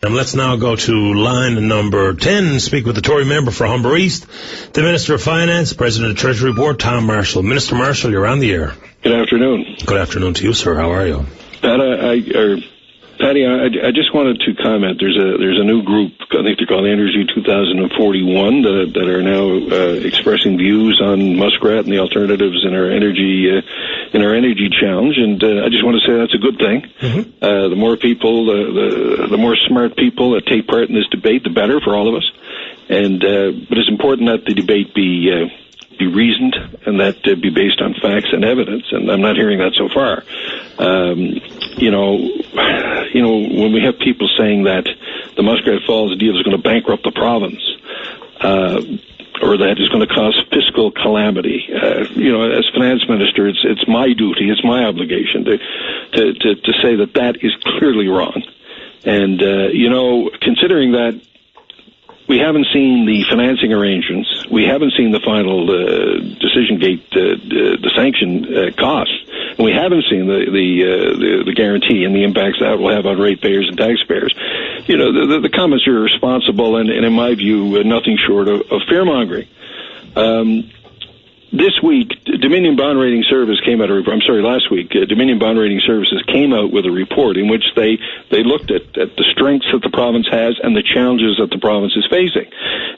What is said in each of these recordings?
And let's now go to line number 10 and speak with the Tory member for Humber East, the Minister of Finance, President of Treasury Board, Tom Marshall. Minister Marshall, you're on the air. Good afternoon. Good afternoon to you, sir. How are you? Patty, I just wanted to comment. There's a new group, I think they're called Energy 2041, that are now expressing views on Muskrat and the alternatives in our energy challenge. And I just want to say that's a good thing. Mm-hmm. The more people, the more smart people that take part in this debate, the better for all of us. And but it's important that the debate be reasoned and that be based on facts and evidence. And I'm not hearing that so far. When we have people saying that the Muskrat Falls deal is going to bankrupt the province, or that is going to cause fiscal calamity, as finance minister, it's my duty, it's my obligation to say that is clearly wrong. And considering that we haven't seen the financing arrangements, we haven't seen the final decision gate, the sanction costs, and we haven't seen the guarantee and the impacts that will have on ratepayers and taxpayers. The comments are irresponsible and in my view, nothing short of fear-mongering. This week, Dominion Bond Rating Service came out. Last week, Dominion Bond Rating Services came out with a report in which they looked at the strengths that the province has and the challenges that the province is facing.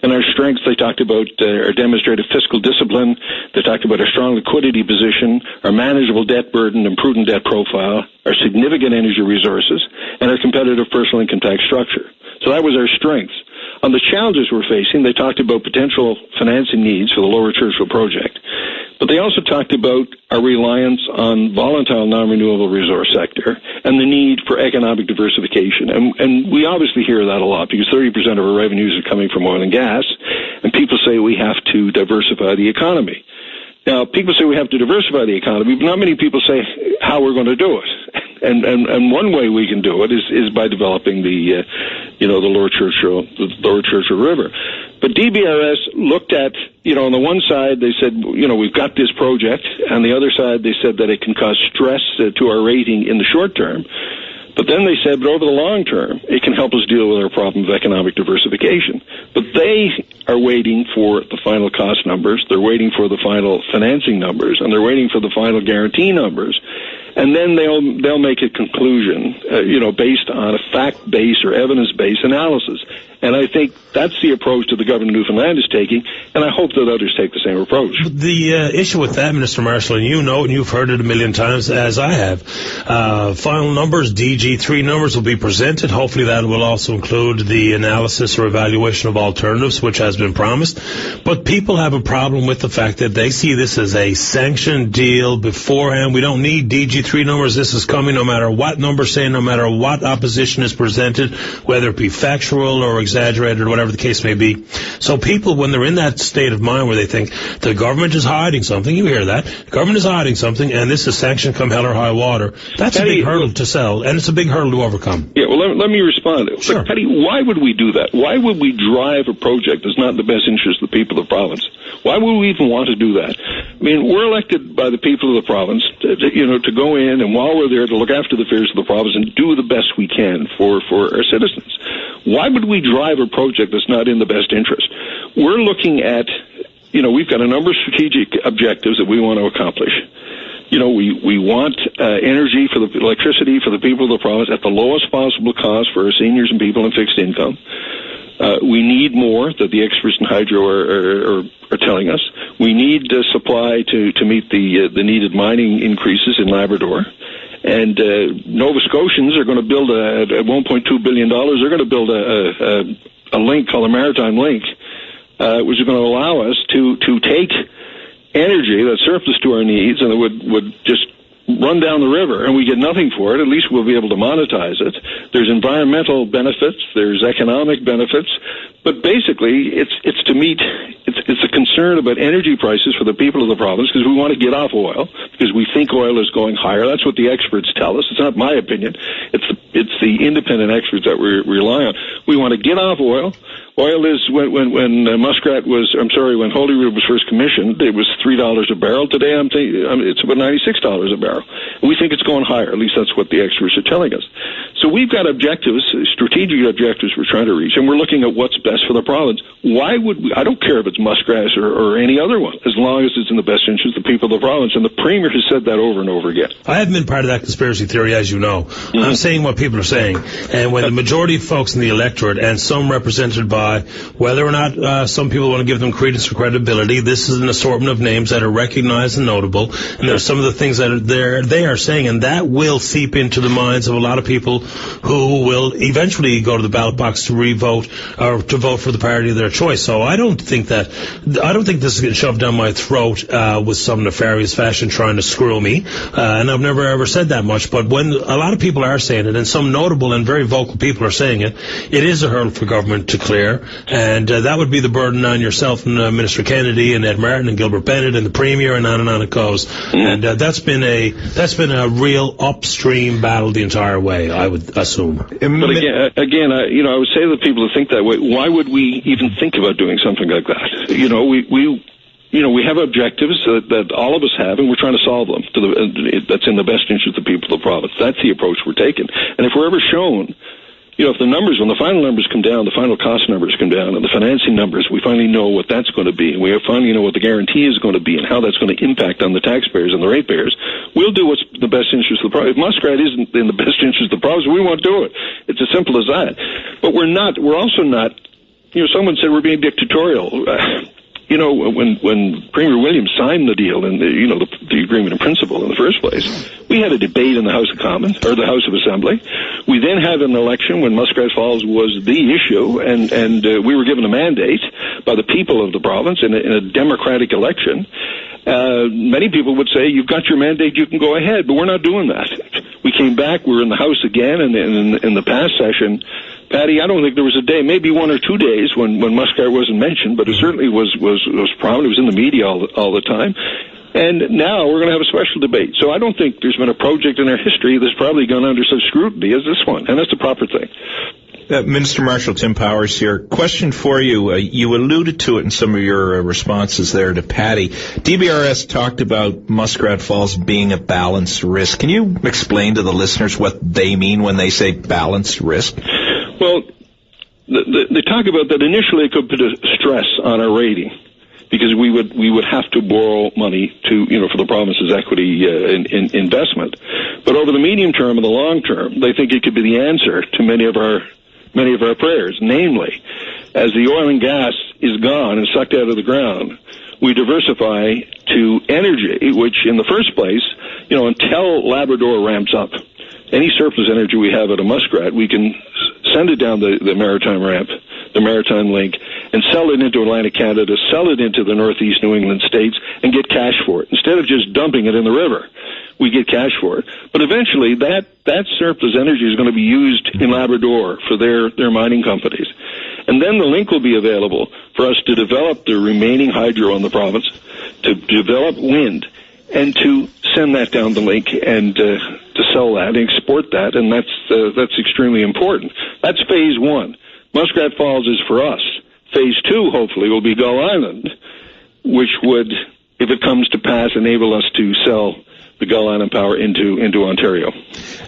And our strengths, they talked about our demonstrated fiscal discipline. They talked about our strong liquidity position, our manageable debt burden and prudent debt profile, our significant energy resources, and our competitive personal income tax structure. So that was our strengths. On the challenges we're facing, they talked about potential financing needs for the Lower Churchill project. But they also talked about our reliance on volatile non-renewable resource sector and the need for economic diversification. And we obviously hear that a lot because 30% of our revenues are coming from oil and gas, and people say we have to diversify the economy. Now, people say we have to diversify the economy, but not many people say how we're going to do it. And one way we can do it is by developing the Lower Churchill River. But DBRS looked at, on the one side they said, we've got this project, and the other side they said that it can cause stress to our rating in the short term. But then they said, but over the long term, it can help us deal with our problem of economic diversification. But they are waiting for the final cost numbers, they're waiting for the final financing numbers, and they're waiting for the final guarantee numbers. And then they'll make a conclusion, based on a fact-based or evidence-based analysis. And I think that's the approach that the government of Newfoundland is taking, and I hope that others take the same approach. The issue with that, Minister Marshall, and you know, and you've heard it a million times, as I have, final numbers, DG3 numbers will be presented. Hopefully that will also include the analysis or evaluation of alternatives, which has been promised. But people have a problem with the fact that they see this as a sanctioned deal beforehand. We don't need DG3 numbers. This is coming no matter what numbers say, no matter what opposition is presented, whether it be factual or exaggerated or whatever the case may be. So people, when they're in that state of mind where they think the government is hiding something, you hear that, the government is hiding something, and this is sanction come hell or high water, that's a big hurdle to sell, and it's a big hurdle to overcome. Yeah, well, let me respond. Sure. But, Patty, why would we do that? Why would we drive a project that's not in the best interest of the people of the province? Why would we even want to do that? I mean, we're elected by the people of the province to go in, and while we're there, to look after the affairs of the province and do the best we can for our citizens. Why would we drive a project that's not in the best interest? We're looking at, we've got a number of strategic objectives that we want to accomplish. We want energy for the electricity for the people of the province at the lowest possible cost for our seniors and people in fixed income. We need more that the experts in hydro are telling us. We need supply to meet the needed mining increases in Labrador. And Nova Scotians are going to build at $1.2 billion. They're going to build a link called a maritime link, which is going to allow us to take energy that's surplus to our needs and it would just run down the river, and we get nothing for it. At least we'll be able to monetize it. There's environmental benefits, there's economic benefits, but basically it's to meet, it's It's a concern about energy prices for the people of the province because we want to get off oil because we think oil is going higher. That's what the experts tell us. It's not my opinion. It's the independent experts that we rely on. We want to get off oil. Oil is when when Holyrood was first commissioned, it was $3 a barrel. Today, it's about $96 a barrel. We think it's going higher. At least that's what the experts are telling us. So we've got objectives, strategic objectives we're trying to reach, and we're looking at what's best for the province. Why would we? I don't care if it's Muskrat or any other one, as long as it's in the best interest of the people of the province. And the Premier has said that over and over again. I haven't been part of that conspiracy theory, as you know. I'm saying what people are saying. And when the majority of folks in the electorate, and some represented by whether or not some people want to give them credence or credibility, this is an assortment of names that are recognized and notable, and there are some of the things that they are saying, and that will seep into the minds of a lot of people who will eventually go to the ballot box to re-vote or to vote for the party of their choice. So I don't think this is getting shoved down my throat with some nefarious fashion trying to screw me, and I've never ever said that much, but when a lot of people are saying it, and some notable and very vocal people are saying it, it is a hurdle for government to clear. And that would be the burden on yourself and Minister Kennedy and Ed Martin and Gilbert Bennett and the Premier and on it goes. And that's been a real upstream battle the entire way, I would assume. But again, I would say to the people who think that way, why would we even think about doing something like that? We have objectives that all of us have, and we're trying to solve them. That's in the best interest of the people of the province. That's the approach we're taking. And if we're ever shown, if when the final numbers come down, the final cost numbers come down, and the financing numbers, we finally know what that's going to be, and we finally know what the guarantee is going to be and how that's going to impact on the taxpayers and the ratepayers, we'll do what's the best interest of the province. If Muskrat isn't in the best interest of the province, we won't do it. It's as simple as that. But we're also not, someone said we're being dictatorial. When Premier Williams signed the deal and the agreement in principle in the first place, we had a debate in the House of Commons or the House of Assembly. We then had an election when Muskrat Falls was the issue, and we were given a mandate by the people of the province in a democratic election. Many people would say, you've got your mandate, you can go ahead, but we're not doing that. We came back, we were in the House again, and in the past session, Patty, I don't think there was a day, maybe 1 or 2 days when Muskrat wasn't mentioned, but it certainly was prominent. It was in the media all the time. And now we're going to have a special debate. So I don't think there's been a project in our history that's probably gone under such scrutiny as this one, and that's the proper thing. Minister Marshall Tim Powers here. Question for you. You alluded to it in some of your responses there to Patty. DBRS talked about Muskrat Falls being a balanced risk. Can you explain to the listeners what they mean when they say balanced risk? Well, they talk about that initially it could put a stress on our rating because we would have to borrow money for the province's equity investment. But over the medium term and the long term, they think it could be the answer to many of our prayers. Namely, as the oil and gas is gone and sucked out of the ground, we diversify to energy, which in the first place, until Labrador ramps up, any surplus energy we have at a Muskrat, we can send it down the maritime ramp, the maritime link, and sell it into Atlantic Canada, sell it into the northeast New England states, and get cash for it. Instead of just dumping it in the river, we get cash for it. But eventually, that surplus energy is going to be used in Labrador for their mining companies. And then the link will be available for us to develop the remaining hydro in the province, to develop wind, and to send that down the link and to sell that and export that, and that's extremely important. That's phase one. Muskrat Falls is for us. Phase two, hopefully, will be Gull Island, which would, if it comes to pass, enable us to sell the Gull Island power into Ontario.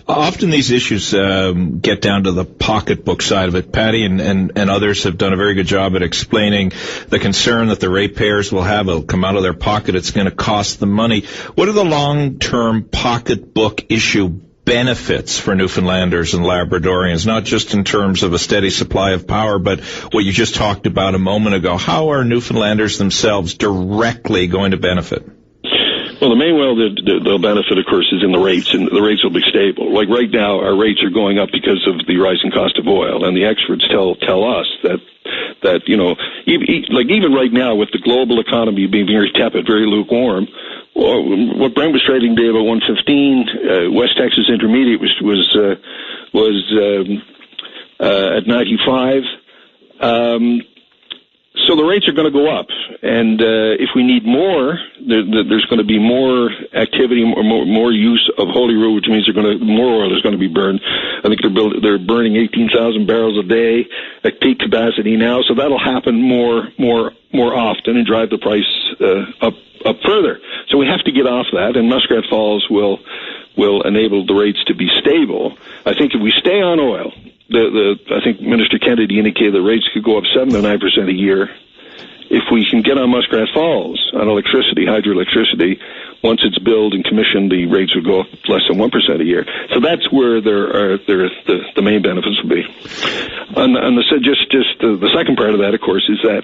Often these issues get down to the pocketbook side of it. Patty and others have done a very good job at explaining the concern that the ratepayers will have. It'll come out of their pocket. It's going to cost them money. What are the long-term pocketbook issue benefits for Newfoundlanders and Labradorians, not just in terms of a steady supply of power, but what you just talked about a moment ago? How are Newfoundlanders themselves directly going to benefit? Well, the main way they'll benefit, of course, is in the rates, and the rates will be stable. Like right now, our rates are going up because of the rising cost of oil, and the experts tell us that even right now with the global economy being very tepid, very lukewarm, what Brent was trading today about 115, West Texas Intermediate was at 95. So the rates are going to go up, And if we need more, there's going to be more activity, more use of Holy Road, which means more oil is going to be burned. I think they're burning 18,000 barrels a day at peak capacity now, so that'll happen more often and drive the price up further. So we have to get off that, and Muskrat Falls will enable the rates to be stable. I think if we stay on oil, I think Minister Kennedy indicated the rates could go up 7 to 9% a year. If we can get on Muskrat Falls on electricity, hydroelectricity, once it's built and commissioned, the rates would go up less than 1% a year. So that's where the main benefits will be. The second part of that, of course, is that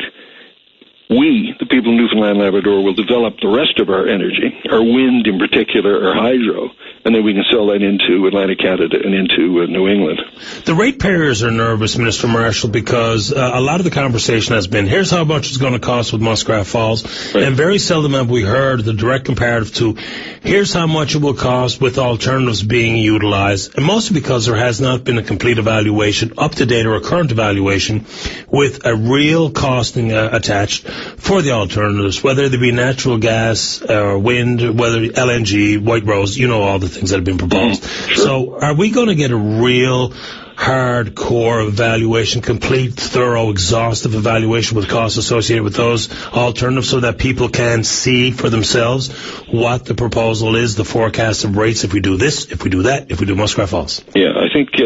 we, the people of Newfoundland and Labrador, will develop the rest of our energy, our wind in particular, our hydro, and then we can sell that into Atlantic Canada and into New England. The ratepayers are nervous, Minister Marshall, because a lot of the conversation has been, here's how much it's going to cost with Muskrat Falls, right. And very seldom have we heard the direct comparative to, here's how much it will cost with alternatives being utilized, and mostly because there has not been a complete evaluation, up-to-date or a current evaluation, with a real costing attached for the alternatives, whether they be natural gas or wind, whether LNG, White Rose, all the things that have been proposed. Sure. So are we going to get a real hardcore evaluation, complete, thorough, exhaustive evaluation with costs associated with those alternatives so that people can see for themselves what the proposal is, the forecast of rates if we do this, if we do that, if we do Muskrat Falls? Yeah, I think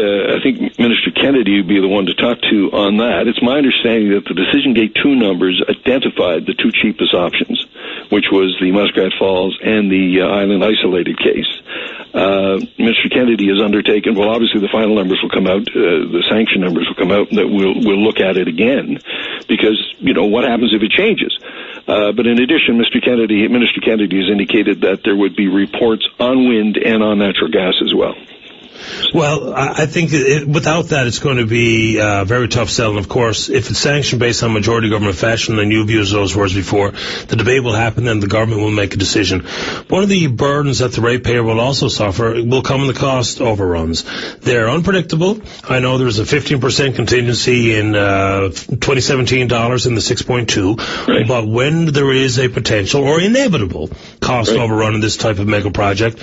Minister Kennedy would be the one to talk to on that. It's my understanding that the Decision Gate 2 numbers identified the two cheapest options, which was the Muskrat Falls and the Island Isolated case. Mr. Kennedy has undertaken, well, obviously the final numbers will come out, the sanction numbers will come out, and that we'll look at it again, because, what happens if it changes? But in addition, Minister Kennedy has indicated that there would be reports on wind and on natural gas as well. Well, I think without that, it's going to be very tough selling. Of course, if it's sanctioned based on majority government fashion, and you've used those words before, the debate will happen and the government will make a decision. One of the burdens that the ratepayer will also suffer will come in the cost overruns. They're unpredictable. I know there's a 15% contingency in 2017 dollars in the 6.2, right. But when there is a potential or inevitable cost overrun in this type of mega project,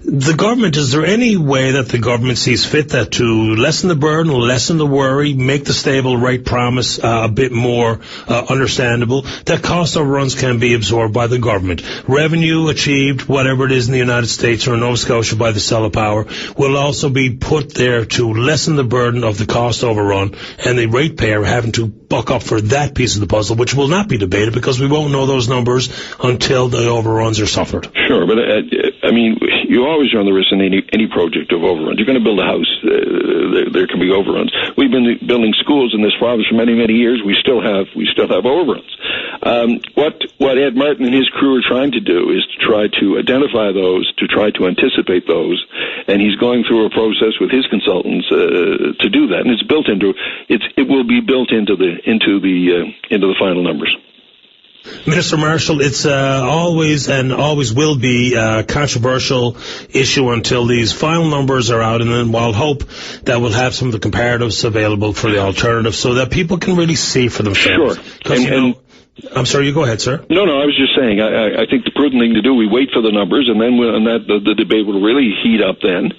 the government, is there any way that the government sees fit that to lessen the burden, lessen the worry, make the stable rate promise a bit more understandable, that cost overruns can be absorbed by the government? Revenue achieved, whatever it is in the United States or in Nova Scotia by the sell of power, will also be put there to lessen the burden of the cost overrun and the ratepayer having to buck up for that piece of the puzzle, which will not be debated because we won't know those numbers until the overruns are suffered. Sure, but you always run the risk in any project of overruns. You're going to build a house, there can be overruns. We've been building schools in this province for many, many years. We still have overruns. What Ed Martin and his crew are trying to do is to try to identify those, to try to anticipate those, and he's going through a process with his consultants to do that. And it will be built into the final numbers. Minister Marshall, it's always and always will be a controversial issue until these final numbers are out, and then we'll hope that we'll have some of the comparatives available for the alternatives so that people can really see for themselves. Sure. I'm sorry, you go ahead, sir. No, I was just saying, I think the prudent thing to do, we wait for the numbers, and then the debate will really heat up then,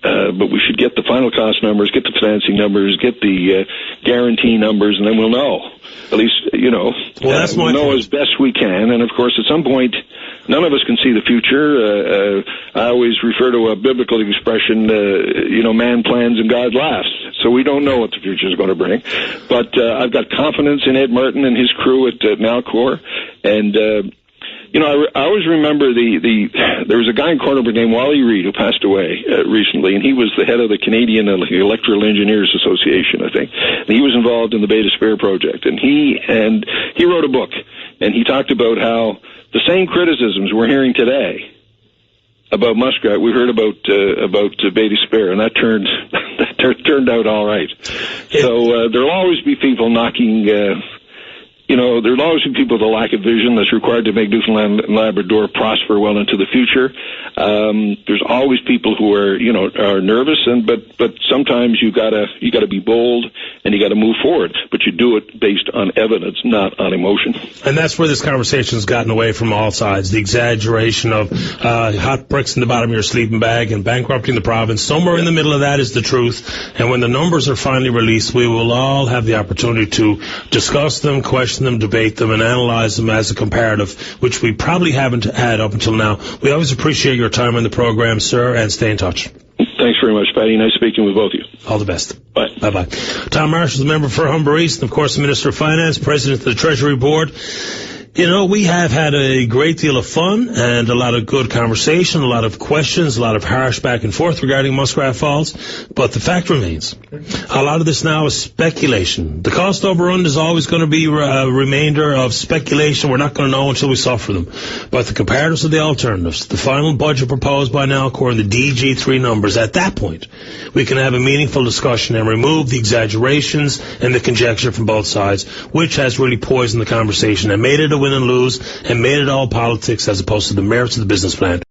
but we should get the final cost numbers, get the financing numbers, get the guarantee numbers, and then we'll know. At least, we'll know as best we can. And, of course, at some point, none of us can see the future. I always refer to a biblical expression, man plans and God laughs. So we don't know what the future is going to bring. But I've got confidence in Ed Martin and his crew at Nalcor. And I always remember there was a guy in Cornerburg named Wally Reed who passed away recently, and he was the head of the Canadian Electrical Engineers Association, I think. And he was involved in the Bay d'Espoir project, and he wrote a book, and he talked about how the same criticisms we're hearing today about Muskrat we heard about Bay d'Espoir, and that turned out all right. So there'll always be people knocking there'll always be people with a lack of vision that's required to make Newfoundland and Labrador prosper well into the future. There's always people who are nervous, but sometimes you gotta be bold and you gotta move forward. But you do it based on evidence, not on emotion. And that's where this conversation has gotten away from all sides. The exaggeration of hot bricks in the bottom of your sleeping bag and bankrupting the province. Somewhere in the middle of that is the truth. And when the numbers are finally released, we will all have the opportunity to discuss them, question them, debate them, and analyze them as a comparative, which we probably haven't had up until now. We always appreciate your time on the program, sir, and stay in touch. Thanks very much, Patty. Nice speaking with both of you. All the best. Bye. Bye-bye. Tom Marshall is a member for Humber East, and, of course, the Minister of Finance, President of the Treasury Board. We have had a great deal of fun and a lot of good conversation, a lot of questions, a lot of harsh back and forth regarding Muskrat Falls. But the fact remains, a lot of this now is speculation. The cost overrun is always going to be a remainder of speculation. We're not going to know until we suffer them. But the comparatives of the alternatives, the final budget proposed by Nalcor and the DG3 numbers, at that point, we can have a meaningful discussion and remove the exaggerations and the conjecture from both sides, which has really poisoned the conversation and made it a win and lose and made it all politics as opposed to the merits of the business plan.